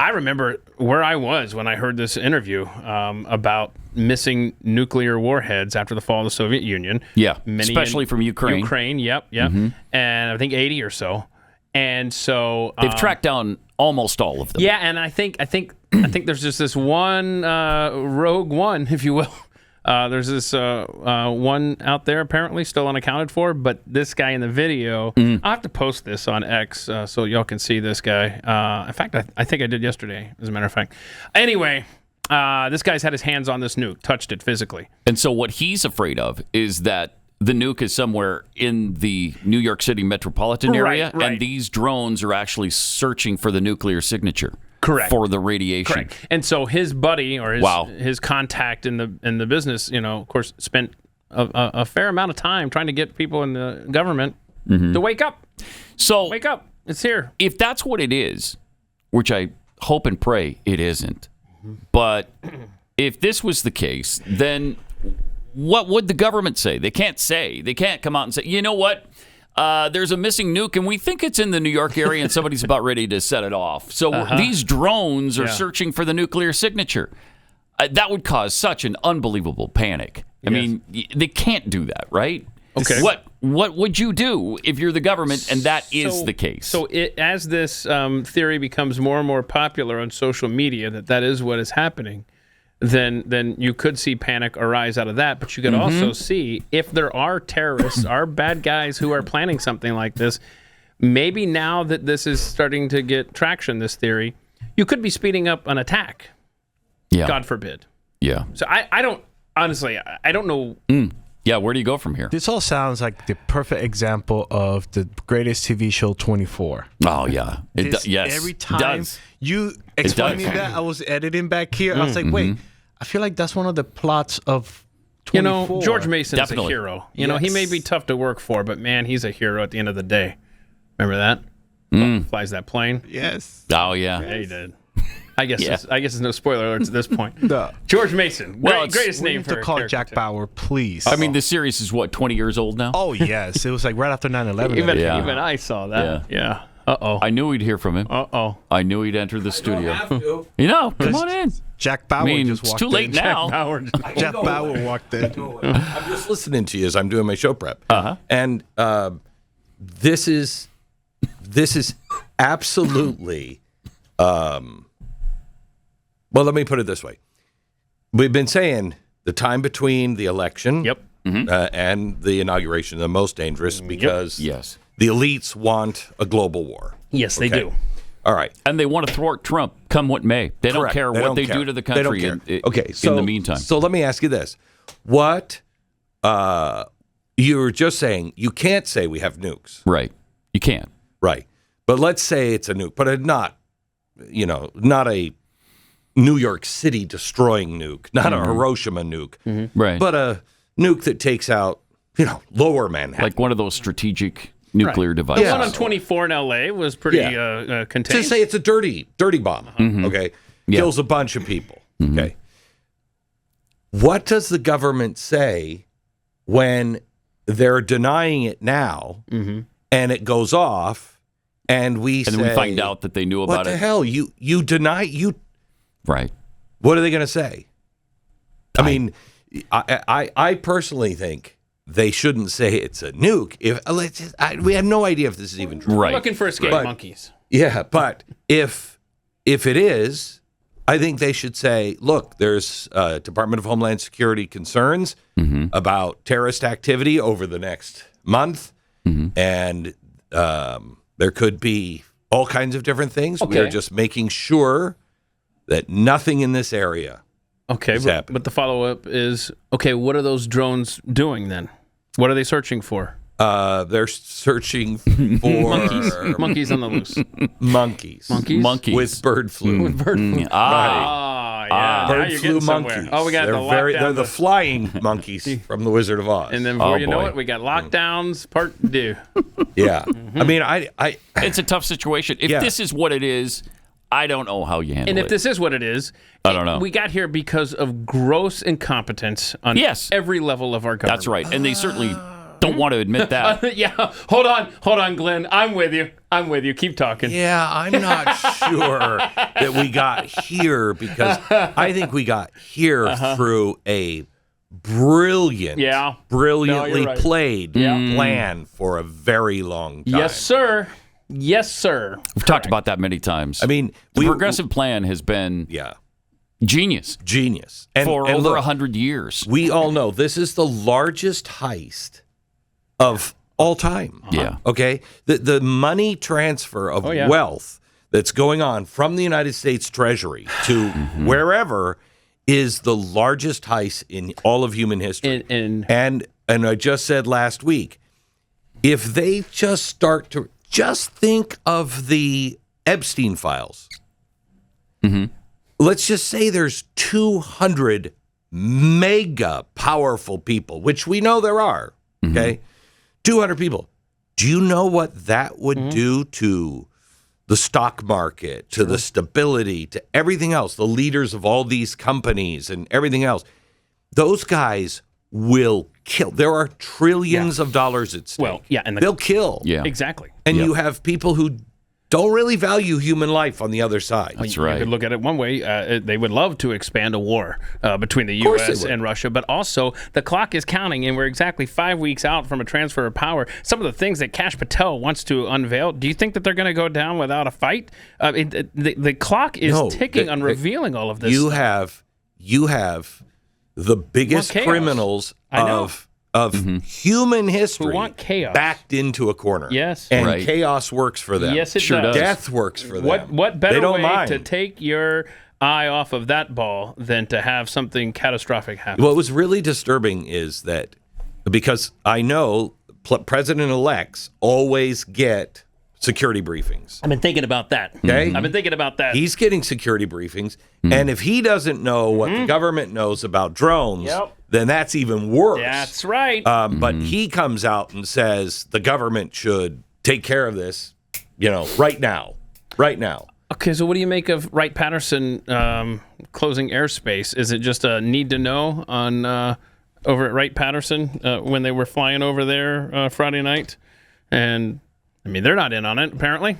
I remember where I was when I heard this interview about missing nuclear warheads after the fall of the Soviet Union. Yeah, especially from Ukraine. Ukraine, yep. And I think 80 or so. And so they've tracked down almost all of them. Yeah, and I think there's just this one rogue one, if you will. There's this one out there apparently still unaccounted for, but this guy in the video, I'll have to post this on X so y'all can see this guy. In fact, I think I did yesterday, as a matter of fact. Anyway, this guy's had his hands on this nuke, touched it physically. And so what he's afraid of is that the nuke is somewhere in the New York City metropolitan area, right. and these drones are actually searching for the nuclear signature. Correct. For the radiation. Correct. And so his buddy or his contact in the business, of course, spent a fair amount of time trying to get people in the government to wake up. So wake up. It's here. If that's what it is, which I hope and pray it isn't, but if this was the case, then what would the government say? They can't say. They can't come out and say, you know what? There's a missing nuke, and we think it's in the New York area, and somebody's about ready to set it off. So these drones are searching for the nuclear signature. That would cause such an unbelievable panic. I mean, they can't do that, right? Okay. What would you do if you're the government and that is the case? So as this theory becomes more and more popular on social media, that is what is happening, then you could see panic arise out of that. But you could also see if there are terrorists, are bad guys who are planning something like this, maybe now that this is starting to get traction, this theory, you could be speeding up an attack. Yeah. God forbid. Yeah. So I don't, honestly, I don't know. Yeah, where do you go from here? This all sounds like the perfect example of the greatest TV show 24. Oh, yeah. Yes. Every time you explaining that, I was editing back here. I was like, wait, I feel like that's one of the plots of 24. George Mason's Definitely. a hero. He may be tough to work for, but man, he's a hero at the end of the day. Remember that? Flies that plane. Yes. Oh, yeah. Yeah, he did. I guess it's no spoiler alerts at this point. No. George Mason. Greatest We name need for to a call character, Jack too. Bauer, please. I mean, the series is, 20 years old now? Oh, yes. It was like right after 9/11. Even I saw that. Yeah. Uh-oh. I knew we'd hear from him. Uh-oh. I knew he'd enter the studio. Come on in. Jack Bauer just walked it's too late in. now. Jack Bauer walked in. I'm just listening to you as I'm doing my show prep. And this is absolutely well, let me put it this way. We've been saying the time between the election and the inauguration the most dangerous because the elites want a global war. Yes, they do. All right. And they want to thwart Trump come what may. They don't Correct. care what they do to the country in the meantime. So let me ask you this. What you were just saying, you can't say we have nukes. Right. You can't. Right. But let's say it's a nuke, but not a New York City destroying nuke, not a Hiroshima nuke, Right. but a nuke that takes out, lower Manhattan. Like one of those strategic nuclear devices. The one on 24 in L.A. was pretty contained. To say it's a dirty bomb, okay? Kills a bunch of people, okay? What does the government say when they're denying it now and it goes off and we find out that they knew about it? What the hell? You deny you... Right. What are they going to say? I mean, I personally think they shouldn't say it's a nuke. We have no idea if this is even true. Right. We're looking for escape monkeys. Yeah, but if it is, I think they should say, look, there's Department of Homeland Security concerns about terrorist activity over the next month, and there could be all kinds of different things. Okay. We are just making sure that nothing in this area is happening. But the follow-up is, what are those drones doing then? What are they searching for? They're searching for monkeys on the loose. Monkeys with bird flu. Bird flu. Bird flu monkeys. Oh, we got they're the flying monkeys from the Wizard of Oz. And then before you know it, we got lockdowns part 2. Yeah. I mean, it's a tough situation. If this is what it is, I don't know how you handle it. And if this is what it is, I don't know. We got here because of gross incompetence on every level of our government. That's right. And they certainly don't want to admit that. Yeah, hold on, Glenn. I'm with you. Keep talking. Yeah, I'm not sure that we got here because I think we got here through a brilliantly right. played plan for a very long time. Yes, sir. We've talked about that many times. I mean, the progressive plan has been genius and, for and over look, 100 years. We all know this is the largest heist of all time. Yeah. Okay. The money transfer of wealth that's going on from the United States Treasury to wherever is the largest heist in all of human history. And I just said last week, if they just start to just think of the Epstein files. Let's just say there's 200 mega powerful people, which we know there are. Okay. 200 people. Do you know what that would do to the stock market, to the stability, to everything else, the leaders of all these companies and everything else? Those guys will kill. There are trillions of dollars at stake. Well, and they'll kill. Yeah. Exactly. And you have people who don't really value human life on the other side. That's You right. could look at it one way. They would love to expand a war between the course they U.S. would. and Russia, but also the clock is counting, and we're exactly 5 weeks out from a transfer of power. Some of the things that Kash Patel wants to unveil, do you think that they're going to go down without a fight? The clock is ticking on revealing all of this. You have the biggest chaos. criminals I know. of human history Who want chaos. backed into a corner. Yes. And Right. chaos works for them. Yes, it Sure does. does. Death works for them. What They better don't way mind. to take your eye off of that ball than to have something catastrophic happen? What was really disturbing is that because I know president-elects always get security briefings. I've been thinking about that. Okay? I've been thinking about that. He's getting security briefings. And if he doesn't know what the government knows about drones, then that's even worse. That's right. But he comes out and says the government should take care of this, right now. Right now. Okay, so what do you make of Wright-Patterson closing airspace? Is it just a need to know on over at Wright-Patterson when they were flying over there Friday night? And, I mean, they're not in on it, apparently.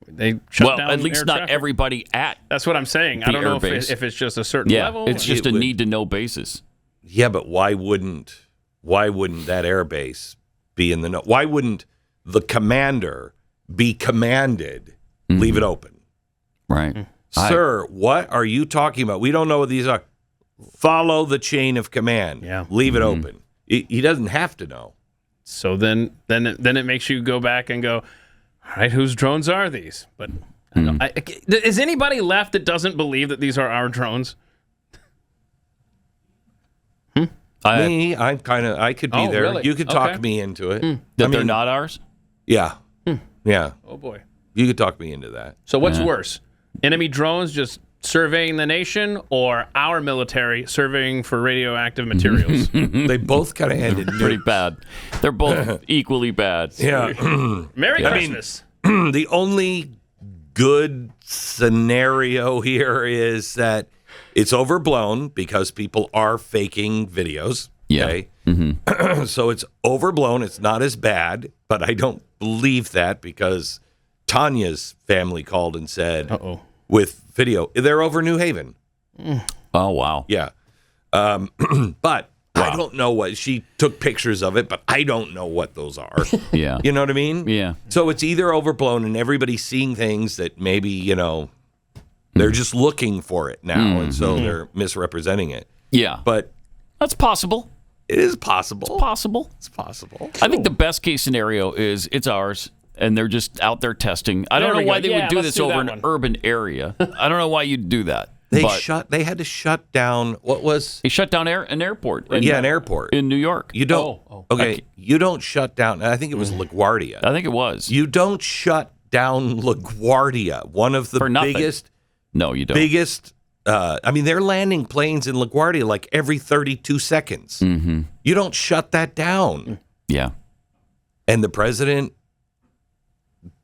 They shut down at least air not traffic. everybody at. That's what I'm saying. I the don't know airbase. if it's just a certain Yeah, level. it's just It a would- need-to-know basis. Yeah, but why wouldn't that air base be in the know? Why wouldn't the commander be commanded, leave it open? Right. Sir, what are you talking about? We don't know what these are. Follow the chain of command. Yeah. Leave it open. He doesn't have to know. So then it makes you go back and go, all right, whose drones are these? But is anybody left that doesn't believe that these are our drones? Me, I could be Oh, there. really? You could talk Okay. me into it. That they're not ours? Yeah. Yeah. Oh boy. You could talk me into that. So what's worse? Enemy drones just surveying the nation, or our military surveying for radioactive materials? They both kind of ended Pretty bad. They're both equally bad. Yeah. Merry Christmas. The only good scenario here is that it's overblown because people are faking videos. Yeah. Okay? So it's overblown. It's not as bad, but I don't believe that because Tanya's family called and said, with video, they're over New Haven. Oh, wow. Yeah. But I don't know what she took pictures of it, but I don't know what those are. Yeah. You know what I mean? Yeah. So it's either overblown and everybody's seeing things that maybe, they're just looking for it now. And so they're misrepresenting it. Yeah. But That's possible. it is possible. Possible. It's possible. I think the best case scenario is it's ours, and they're just out there testing. I don't There know we why go. they Yeah, would do let's this do over that an one. urban area. I don't know why you'd do that. They but had to shut down what was they shut down an airport. an airport. in New York. You don't okay, Okay. you don't shut down. I think it was LaGuardia. I think it was. You don't shut down LaGuardia, one of the For nothing. biggest No, you don't. they're landing planes in LaGuardia like every 32 seconds. Mm-hmm. You don't shut that down. Yeah. And the president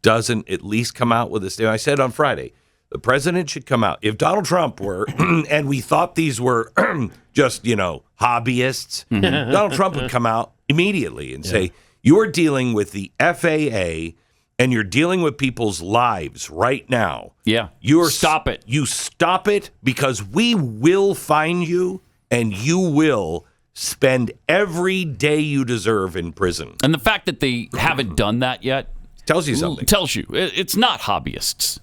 doesn't at least come out with a statement. I said on Friday, the president should come out. If Donald Trump were, and we thought these were just, hobbyists, Donald Trump would come out immediately and say, you're dealing with the FAA and you're dealing with people's lives right now. Yeah. Stop it. You stop it, because we will fine you and you will spend every day you deserve in prison. And the fact that they haven't done that yet tells you something. Tells you it's not hobbyists.